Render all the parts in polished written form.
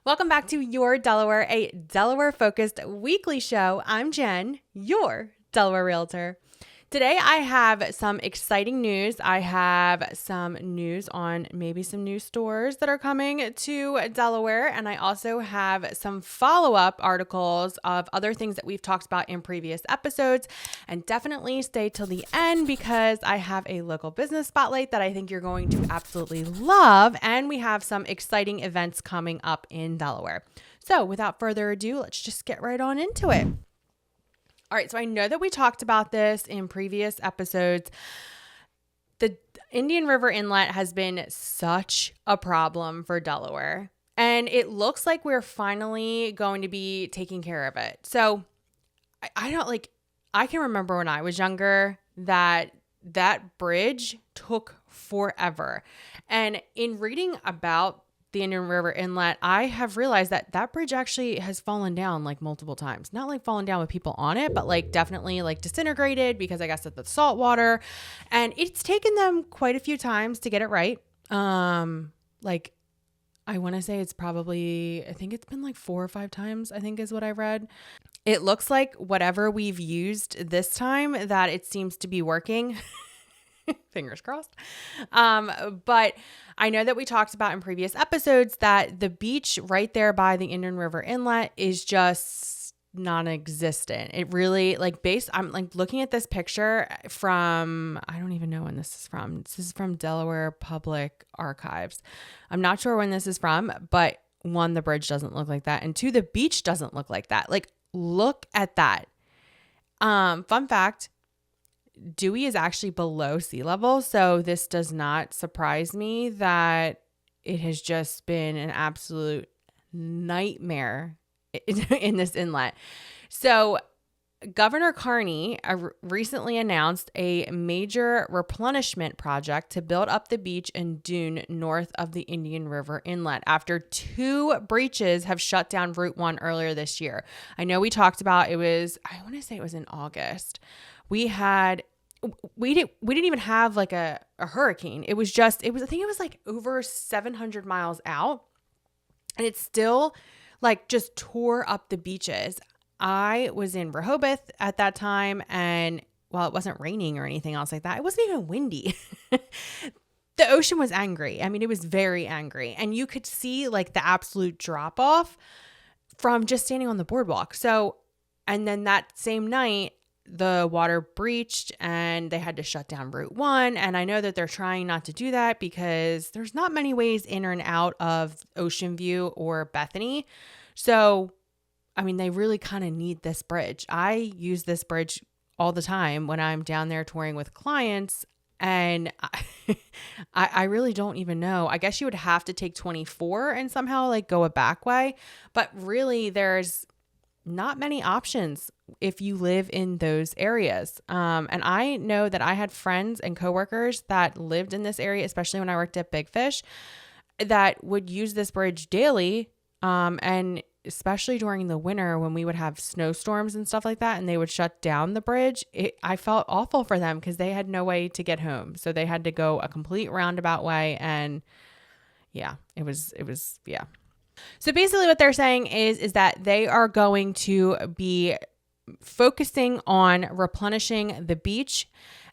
Welcome back to Your Delaware, a Delaware-focused weekly show. I'm Jen, your Delaware Realtor. Today, I have some exciting news. I have some news on maybe some new stores that are coming to Delaware, and I also have some follow-up articles of other things that we've talked about in previous episodes. And definitely stay till the end because I have a local business spotlight that I think you're going to absolutely love, and we have some exciting events coming up in Delaware. So without further ado, let's just get right on into it. All right, so I know that we talked about this in previous episodes. The Indian River Inlet has been such a problem for Delaware, and it looks like we're finally going to be taking care of it. So I can remember when I was younger that bridge took forever. And in reading about the Indian River Inlet, I have realized that bridge actually has fallen down like multiple times. Not like fallen down with people on it, but like definitely like disintegrated because I guess of the salt water. And it's taken them quite a few times to get it right. Like I want to say I think it's been like 4 or 5 times, I think is what I read. It looks like whatever we've used this time that it seems to be working. Fingers crossed. But I know that we talked about in previous episodes that the beach right there by the Indian River Inlet is just non-existent. It really I'm like looking at this picture from, I don't even know when this is from. This is from Delaware Public Archives. I'm not sure when this is from, but 1, the bridge doesn't look like that. And 2, the beach doesn't look like that. Like, look at that. Fun fact, Dewey is actually below sea level, so this does not surprise me that it has just been an absolute nightmare in this inlet. So Governor Carney recently announced a major replenishment project to build up the beach and dune north of the Indian River Inlet after 2 breaches have shut down Route 1 earlier this year. I know we talked about I want to say it was in August. We didn't even have like a hurricane. I think it was like over 700 miles out, and it still like just tore up the beaches. I was in Rehoboth at that time, and while it wasn't raining or anything else like that, it wasn't even windy. The ocean was angry. I mean, it was very angry, and you could see like the absolute drop off from just standing on the boardwalk. So, and then that same night, the water breached and they had to shut down Route 1. And I know that they're trying not to do that because there's not many ways in and out of Ocean View or Bethany. So, I mean, they really kind of need this bridge. I use this bridge all the time when I'm down there touring with clients. And I really don't even know. I guess you would have to take 24 and somehow like go a back way. But really, there's not many options if you live in those areas. And I know that I had friends and coworkers that lived in this area, especially when I worked at Big Fish, that would use this bridge daily. And especially during the winter when we would have snowstorms and stuff like that, and they would shut down the bridge. I felt awful for them because they had no way to get home. So they had to go a complete roundabout way. And yeah, it was. So basically what they're saying is that they are going to be focusing on replenishing the beach.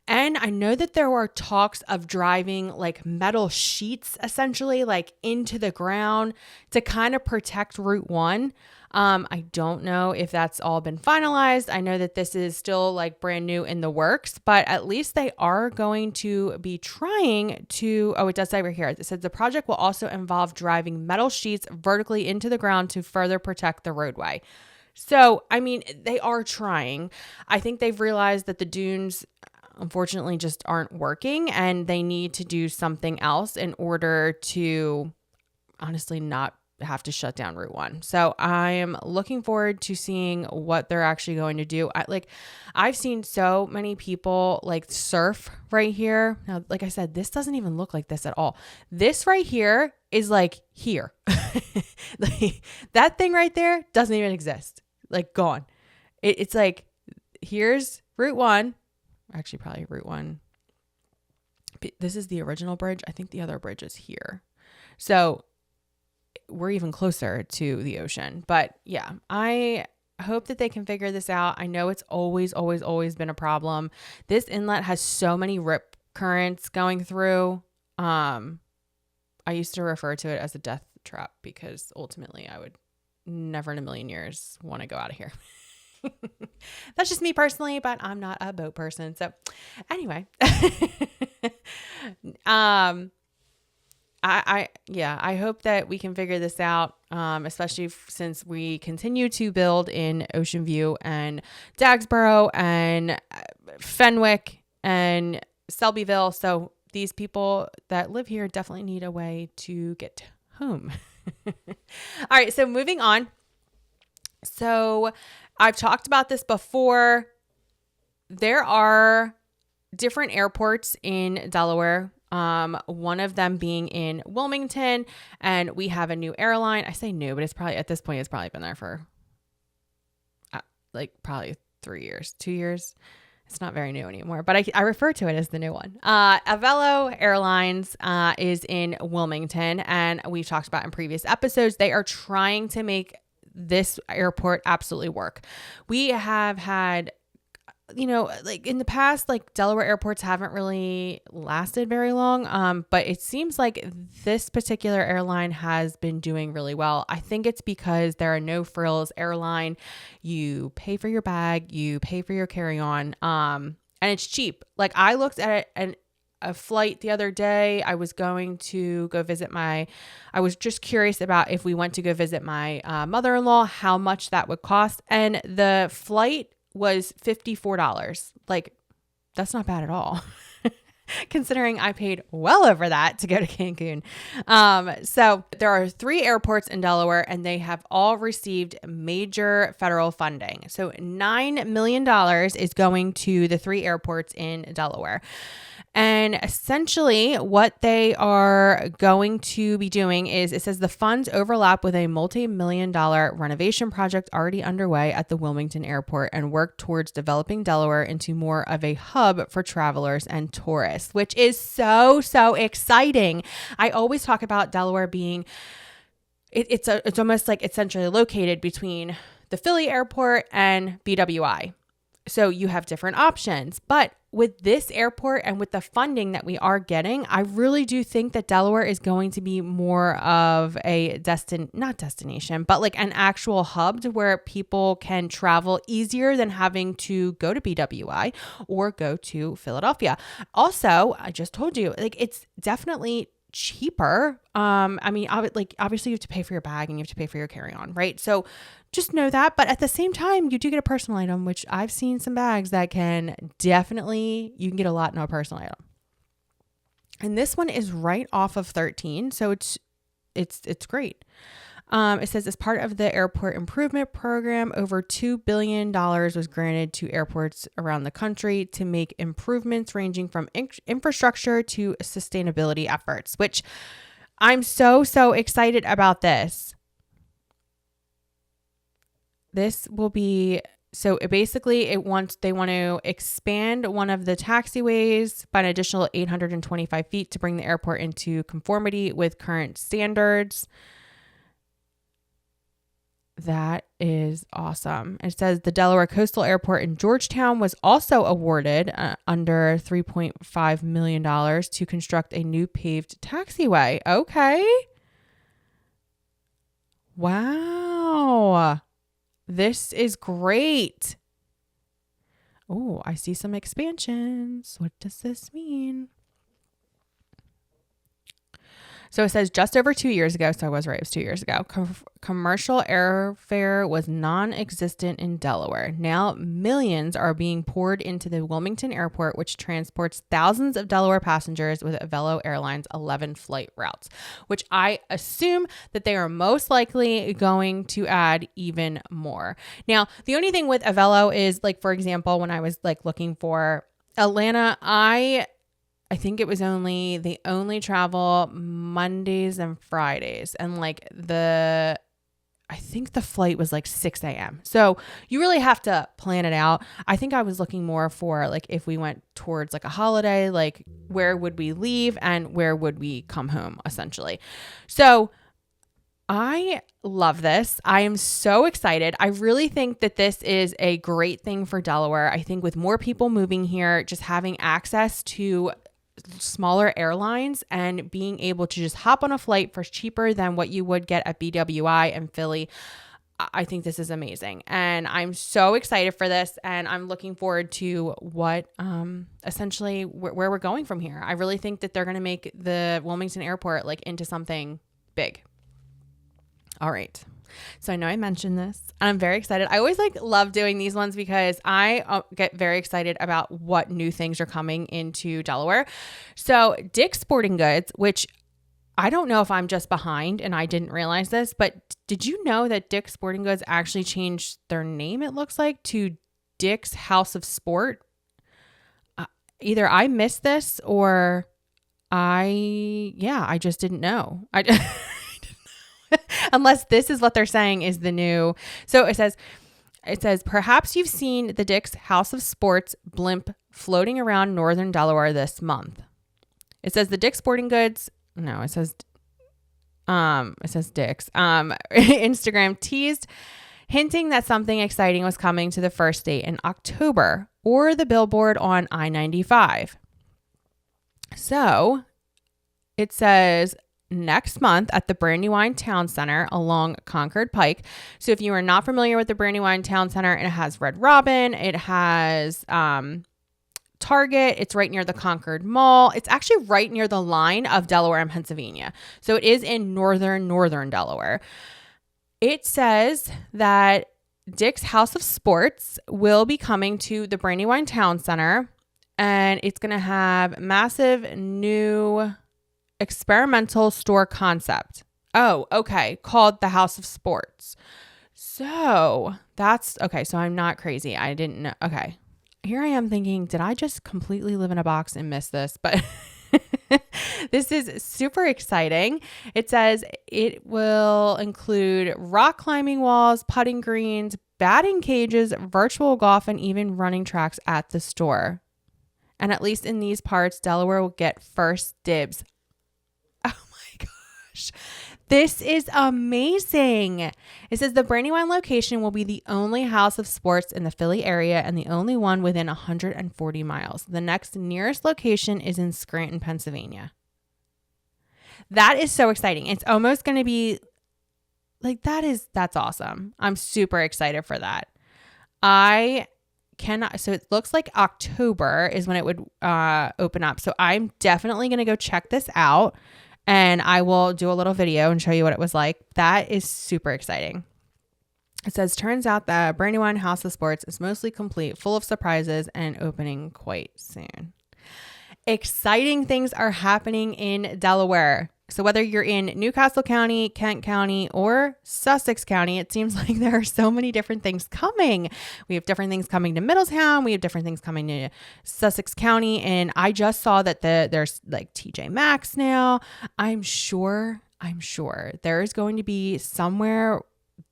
And I know that there were talks of driving like metal sheets essentially like into the ground to kind of protect Route 1. I don't know if that's all been finalized. I know that this is still like brand new in the works, but at least they are going to be trying to, it does say right here, it says the project will also involve driving metal sheets vertically into the ground to further protect the roadway. So, I mean, they are trying. I think they've realized that the dunes unfortunately just aren't working and they need to do something else in order to honestly not have to shut down Route 1. So I am looking forward to seeing what they're actually going to do. I've seen so many people like surf right here. Now, like I said, this doesn't even look like this at all. This right here is like here. That thing right there doesn't even exist. Like gone. It's like, here's Route 1. Actually, probably Route 1. This is the original bridge. I think the other bridge is here. So we're even closer to the ocean. But yeah, I hope that they can figure this out. I know it's always been a problem. This inlet has so many rip currents going through. I used to refer to it as a death trap because ultimately I would never in a million years want to go out of here. That's just me personally, but I'm not a boat person. So anyway, I hope that we can figure this out, especially since we continue to build in Ocean View and Dagsboro and Fenwick and Selbyville. So these people that live here definitely need a way to get home. All right. So moving on. So I've talked about this before. There are different airports in Delaware. One of them being in Wilmington, and we have a new airline. I say new, but it's probably at this point, it's probably been there for probably 3 years, 2 years. It's not very new anymore, but I refer to it as the new one. Avelo Airlines is in Wilmington, and we've talked about in previous episodes, they are trying to make this airport absolutely work. We have had, in the past, Delaware airports haven't really lasted very long. But it seems like this particular airline has been doing really well. I think it's because they're a no frills airline. You pay for your bag, you pay for your carry-on, and it's cheap. I looked at it a flight the other day. I was going to go visit I was just curious about if we went to go visit my mother-in-law, how much that would cost. And the flight was $54. That's not bad at all. Considering I paid well over that to go to Cancun. So there are 3 airports in Delaware, and they have all received major federal funding. So $9 million is going to the 3 airports in Delaware. And essentially what they are going to be doing is, it says the funds overlap with a multi-million-dollar renovation project already underway at the Wilmington Airport and work towards developing Delaware into more of a hub for travelers and tourists, which is so exciting. I always talk about Delaware being, it's almost like it's centrally located between the Philly airport and BWI. So you have different options, but with this airport and with the funding that we are getting, I really do think that Delaware is going to be more of a not destination, but an actual hub to where people can travel easier than having to go to BWI or go to Philadelphia. Also, I just told you, it's definitely cheaper. Obviously you have to pay for your bag and you have to pay for your carry-on, right? So just know that. But at the same time, you do get a personal item, which I've seen some bags that you can get a lot in a personal item. And this one is right off of 13. So it's great. It says as part of the airport improvement program, over $2 billion was granted to airports around the country to make improvements ranging from infrastructure to sustainability efforts, which I'm so excited about this. This will be, so they want to expand one of the taxiways by an additional 825 feet to bring the airport into conformity with current standards. That is awesome. It says the Delaware Coastal Airport in Georgetown was also awarded under $3.5 million to construct a new paved taxiway. Okay. Wow. This is great. Oh, I see some expansions. What does this mean? So it says just over 2 years ago, so I was right, it was 2 years ago, commercial airfare was non-existent in Delaware. Now millions are being poured into the Wilmington Airport, which transports thousands of Delaware passengers with Avelo Airlines' 11 flight routes, which I assume that they are most likely going to add even more. Now, the only thing with Avelo is, for example, when I was looking for Atlanta, I think it was they only travel Mondays and Fridays. And I think the flight was 6 a.m. So you really have to plan it out. I think I was looking more for if we went towards a holiday, where would we leave and where would we come home essentially. So I love this. I am so excited. I really think that this is a great thing for Delaware. I think with more people moving here, just having access to smaller airlines and being able to just hop on a flight for cheaper than what you would get at BWI and Philly. I think this is amazing. And I'm so excited for this. And I'm looking forward to what essentially where we're going from here. I really think that they're going to make the Wilmington Airport like into something big. All right. So I know I mentioned this and I'm very excited. I always love doing these ones because I get very excited about what new things are coming into Delaware. So Dick's Sporting Goods, which I don't know if I'm just behind and I didn't realize this, but did you know that Dick's Sporting Goods actually changed their name, it looks like, to Dick's House of Sport? Either I missed this or I just didn't know. Unless this is what they're saying is the new. So it says, perhaps you've seen the Dick's House of Sports blimp floating around northern Delaware this month. It says the Dick's Sporting Goods. No, it says Dick's. Instagram teased, hinting that something exciting was coming to the first date in October or the billboard on I-95. So it says next month at the Brandywine Town Center along Concord Pike. So if you are not familiar with the Brandywine Town Center, it has Red Robin. It has Target. It's right near the Concord Mall. It's actually right near the line of Delaware and Pennsylvania. So it is in northern Delaware. It says that Dick's House of Sports will be coming to the Brandywine Town Center, and it's going to have massive new experimental store concept. Oh, okay. Called the House of Sports. So that's okay. So I'm not crazy. I didn't know. Okay. Here I am thinking, did I just completely live in a box and miss this? But this is super exciting. It says it will include rock climbing walls, putting greens, batting cages, virtual golf, and even running tracks at the store. And at least in these parts, Delaware will get first dibs. Oh my gosh. This is amazing. It says the Brandywine location will be the only house of sports in the Philly area and the only one within 140 miles. The next nearest location is in Scranton, Pennsylvania. That is so exciting. It's almost going to be like, that's awesome. I'm super excited for that. So it looks like October is when it would open up. So I'm definitely going to go check this out. And I will do a little video and show you what it was like. That is super exciting. It says, turns out that Brandywine House of Sports is mostly complete, full of surprises, and opening quite soon. Exciting things are happening in Delaware. So whether you're in Newcastle County, Kent County, or Sussex County, it seems like there are so many different things coming. We have different things coming to Middletown. We have different things coming to Sussex County. And I just saw that there's like TJ Maxx now. I'm sure there is going to be somewhere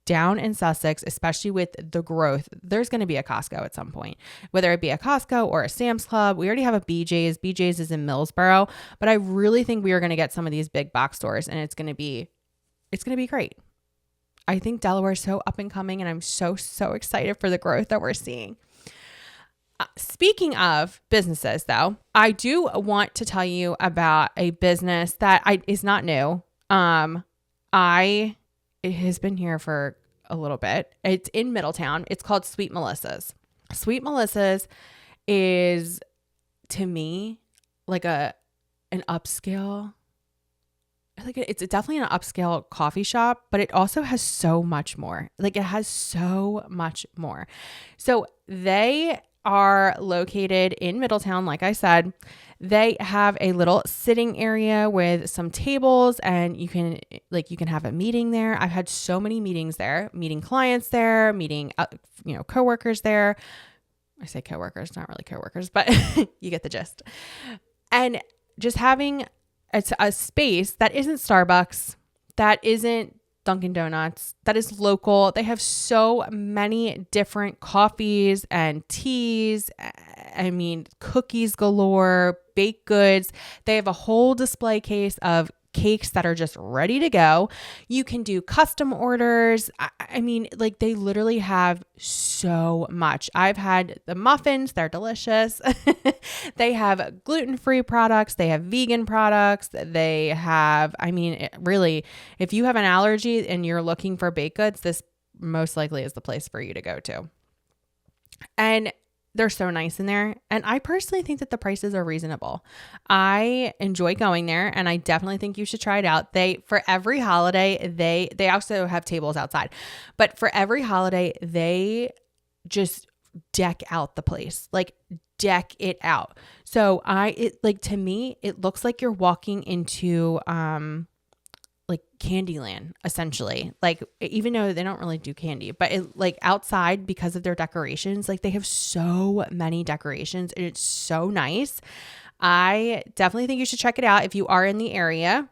down in Sussex, especially with the growth, there's going to be a Costco at some point, whether it be a Costco or a Sam's Club. We already have a BJ's. BJ's is in Millsboro, but I really think we are going to get some of these big box stores, and it's going to be great. I think Delaware is so up and coming, and I'm so excited for the growth that we're seeing. Speaking of businesses, though, I do want to tell you about a business that is not new. It has been here for a little bit. It's in Middletown. It's called Sweet Melissa's. Sweet Melissa's is, to me, like an upscale. It's definitely an upscale coffee shop, but it also has so much more. Like, it has so much more. So they are located in Middletown, like I said. They have a little sitting area with some tables, and you can have a meeting there. I've had so many meetings there, meeting clients there, meeting coworkers there. I say coworkers, not really coworkers, but you get the gist. And just having a space that isn't Starbucks, that isn't Dunkin' Donuts, that is local. They have so many different coffees and teas. I mean, cookies galore, baked goods. They have a whole display case of cakes that are just ready to go. You can do custom orders. I mean, like they literally have so much. I've had the muffins, they're delicious. They have gluten-free products. They have vegan products. They have, I mean, really, if you have an allergy and you're looking for baked goods, this most likely is the place for you to go to. And they're so nice in there. And I personally think that the prices are reasonable. I enjoy going there and I definitely think you should try it out. For every holiday, they also have tables outside, but for every holiday, they just deck out the place, like deck it out. So to me, it looks like you're walking into, like Candyland, essentially. Like, even though they don't really do candy, but it, like outside, because of their decorations, like they have so many decorations and it's so nice. I definitely think you should check it out if you are in the area.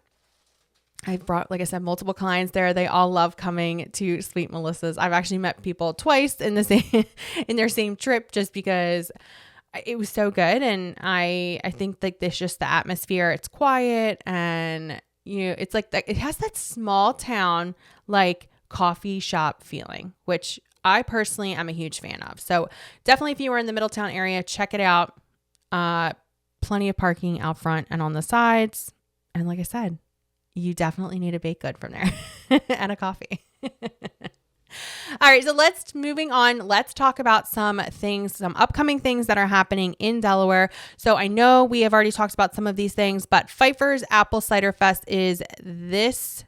I've brought, like I said, multiple clients there. They all love coming to Sweet Melissa's. I've actually met people twice in the same in their same trip just because it was so good. And I think like this, just the atmosphere, it's quiet and it's like that. It has that small town, like coffee shop feeling, which I personally am a huge fan of. So definitely, if you are in the Middletown area, check it out. Plenty of parking out front and on the sides. And like I said, you definitely need a baked good from there and a coffee. All right, so moving on. Let's talk about some upcoming things that are happening in Delaware. So I know we have already talked about some of these things, but Pfeiffer's Apple Cider Fest is this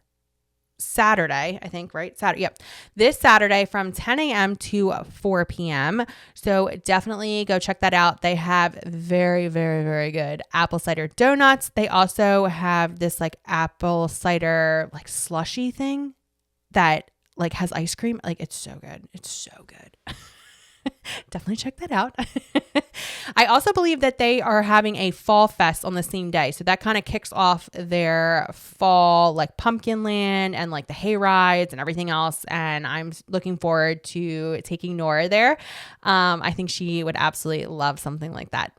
Saturday, I think, right? Saturday. Yep. This Saturday from 10 a.m. to 4 p.m. So definitely go check that out. They have very, very, very good apple cider donuts. They also have this like apple cider like slushy thing that like has ice cream. Like it's so good. It's so good. Definitely check that out. I also believe that they are having a fall fest on the same day. So that kind of kicks off their fall, like pumpkin land and like the hay rides and everything else. And I'm looking forward to taking Nora there. I think she would absolutely love something like that.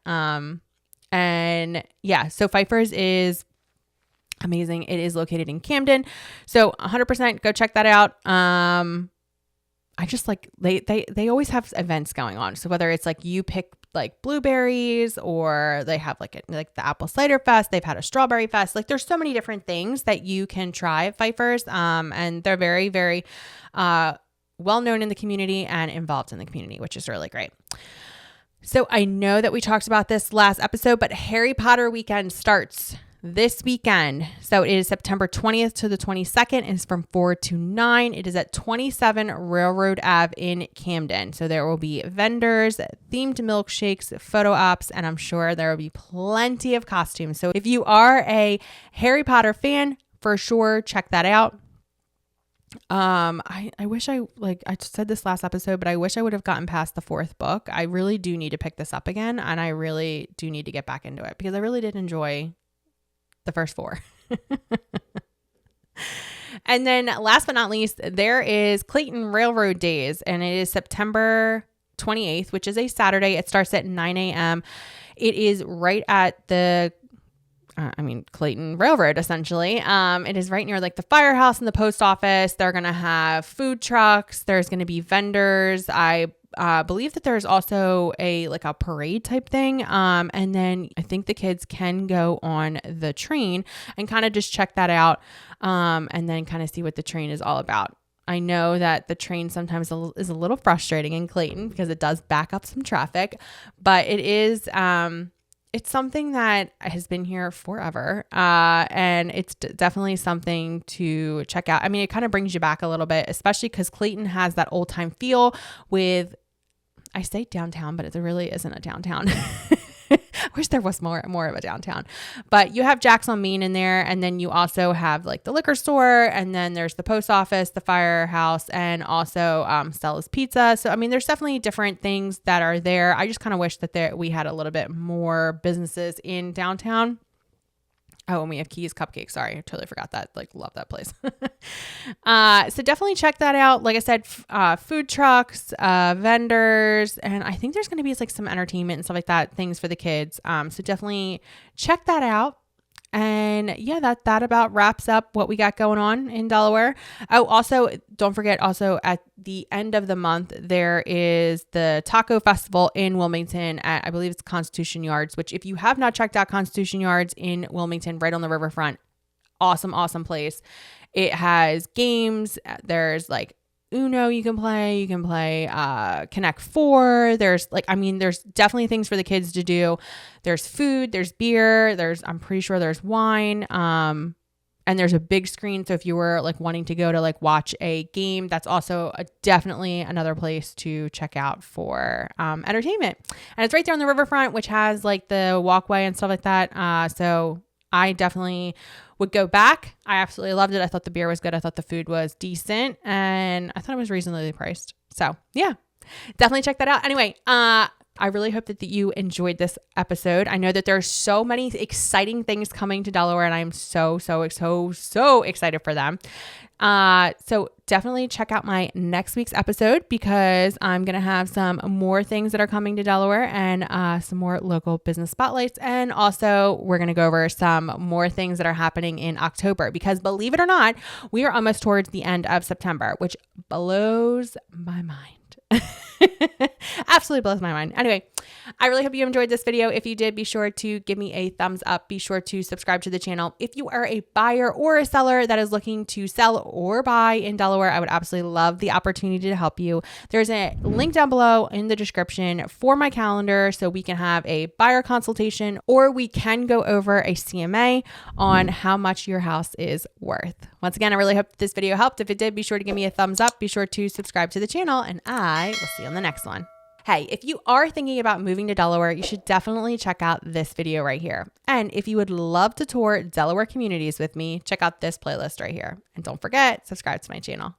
And yeah, so Pfeiffer's is amazing. It is located in Camden. So 100% go check that out. I just like, they always have events going on. So whether it's like you pick like blueberries or they have like the apple cider fest, they've had a strawberry fest. Like there's so many different things that you can try at Pfeiffer's. And they're very, very, well known in the community and involved in the community, which is really great. So I know that we talked about this last episode, but Harry Potter weekend starts this weekend. So it is September 20th to the 22nd. It's from 4 to 9. It is at 27 Railroad Ave in Camden. So there will be vendors, themed milkshakes, photo ops, and I'm sure there will be plenty of costumes. So if you are a Harry Potter fan, for sure, check that out. I wish I said this last episode, but I wish I would have gotten past the 4th book. I really do need to pick this up again. And I really do need to get back into it because I really did enjoy the first 4. And then last but not least, there is Clayton Railroad Days, and it is September 28th, which is a Saturday. It starts at 9 a.m. It is right at the Clayton Railroad, essentially. It is right near like the firehouse and the post office. They're going to have food trucks. There's going to be vendors. I believe that there's also a parade type thing. And then I think the kids can go on the train and kind of just check that out. And then kind of see what the train is all about. I know that the train sometimes is a little frustrating in Clayton because it does back up some traffic, but it is, it's something that has been here forever. And it's definitely something to check out. I mean, it kind of brings you back a little bit, especially because Clayton has that old time feel with, I say downtown, but it really isn't a downtown. I wish there was more of a downtown, but you have Jack's on Main in there. And then you also have like the liquor store, and then there's the post office, the firehouse, and also Stella's Pizza. So, I mean, there's definitely different things that are there. I just kind of wish that we had a little bit more businesses in downtown. Oh, and we have Keys Cupcakes. Sorry, I totally forgot that. Love that place. So definitely check that out. Like I said, food trucks, vendors, and I think there's going to be some entertainment and stuff like that, things for the kids. So definitely check that out. And yeah, that about wraps up what we got going on in Delaware. Oh, also, don't forget, also at the end of the month, there is the Taco Festival in Wilmington at, I believe it's Constitution Yards, which if you have not checked out Constitution Yards in Wilmington, right on the riverfront, awesome place. It has games. There's like Uno you can play Connect Four. There's there's definitely things for the kids to do. There's food, there's beer, I'm pretty sure there's wine. And there's a big screen. So if you were like wanting to go to like watch a game, that's also definitely another place to check out for entertainment. And it's right there on the riverfront, which has like the walkway and stuff like that. So I definitely would go back. I absolutely loved it. I thought the beer was good. I thought the food was decent, and I thought it was reasonably priced. So yeah, definitely check that out. Anyway, I really hope that you enjoyed this episode. I know that there's so many exciting things coming to Delaware, and I'm so excited for them. So definitely check out my next week's episode, because I'm going to have some more things that are coming to Delaware and some more local business spotlights. And also we're going to go over some more things that are happening in October, because believe it or not, we are almost towards the end of September, which blows my mind. Absolutely blows my mind. Anyway, I really hope you enjoyed this video. If you did, be sure to give me a thumbs up. Be sure to subscribe to the channel. If you are a buyer or a seller that is looking to sell or buy in Delaware, I would absolutely love the opportunity to help you. There's a link down below in the description for my calendar, so we can have a buyer consultation, or we can go over a CMA on how much your house is worth. Once again, I really hope this video helped. If it did, be sure to give me a thumbs up. Be sure to subscribe to the channel, and I will see you on the next one. Hey, if you are thinking about moving to Delaware, you should definitely check out this video right here. And if you would love to tour Delaware communities with me, check out this playlist right here. And don't forget, subscribe to my channel.